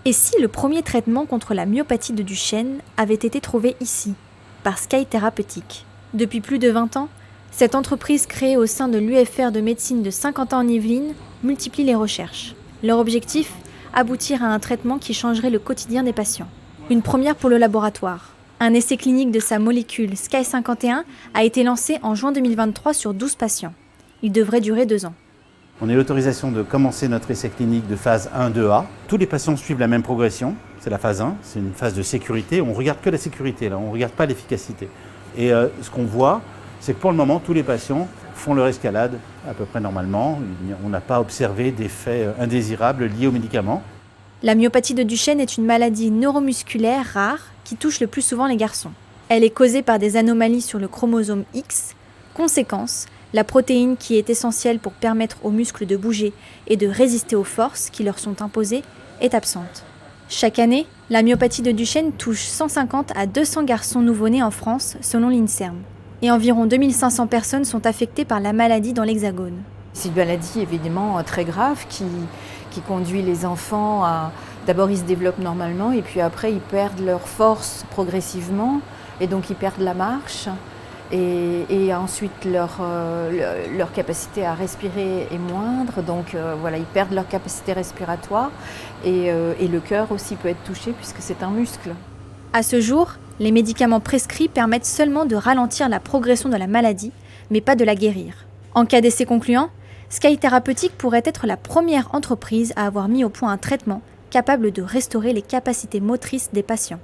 Et si le premier traitement contre la myopathie de Duchenne avait été trouvé ici, par Sky Thérapeutique? Depuis plus de 20 ans, cette entreprise créée au sein de l'UFR de médecine de Saint-Quentin-en-Yvelines multiplie les recherches. Leur objectif, aboutir à un traitement qui changerait le quotidien des patients. Une première pour le laboratoire. Un essai clinique de sa molécule Sky 51 a été lancé en juin 2023 sur 12 patients. Il devrait durer 2 ans. On a eu l'autorisation de commencer notre essai clinique de phase 1-2A. Tous les patients suivent la même progression, c'est la phase 1, c'est une phase de sécurité. On ne regarde que la sécurité, là, on ne regarde pas l'efficacité. Et ce qu'on voit, c'est que pour le moment, tous les patients font leur escalade à peu près normalement. On n'a pas observé d'effets indésirables liés aux médicaments. La myopathie de Duchenne est une maladie neuromusculaire rare qui touche le plus souvent les garçons. Elle est causée par des anomalies sur le chromosome X. Conséquence, la protéine qui est essentielle pour permettre aux muscles de bouger et de résister aux forces qui leur sont imposées est absente. Chaque année, la myopathie de Duchenne touche 150 à 200 garçons nouveau-nés en France selon l'INSERM. Et environ 2500 personnes sont affectées par la maladie dans l'Hexagone. C'est une maladie évidemment très grave qui conduit les enfants à... D'abord ils se développent normalement et puis après ils perdent leur force progressivement et donc ils perdent la marche et ensuite leur capacité à respirer est moindre, donc voilà, ils perdent leur capacité respiratoire et le cœur aussi peut être touché puisque c'est un muscle. À ce jour, les médicaments prescrits permettent seulement de ralentir la progression de la maladie, mais pas de la guérir. En cas d'essai concluant, Sky Thérapeutique pourrait être la première entreprise à avoir mis au point un traitement capable de restaurer les capacités motrices des patients.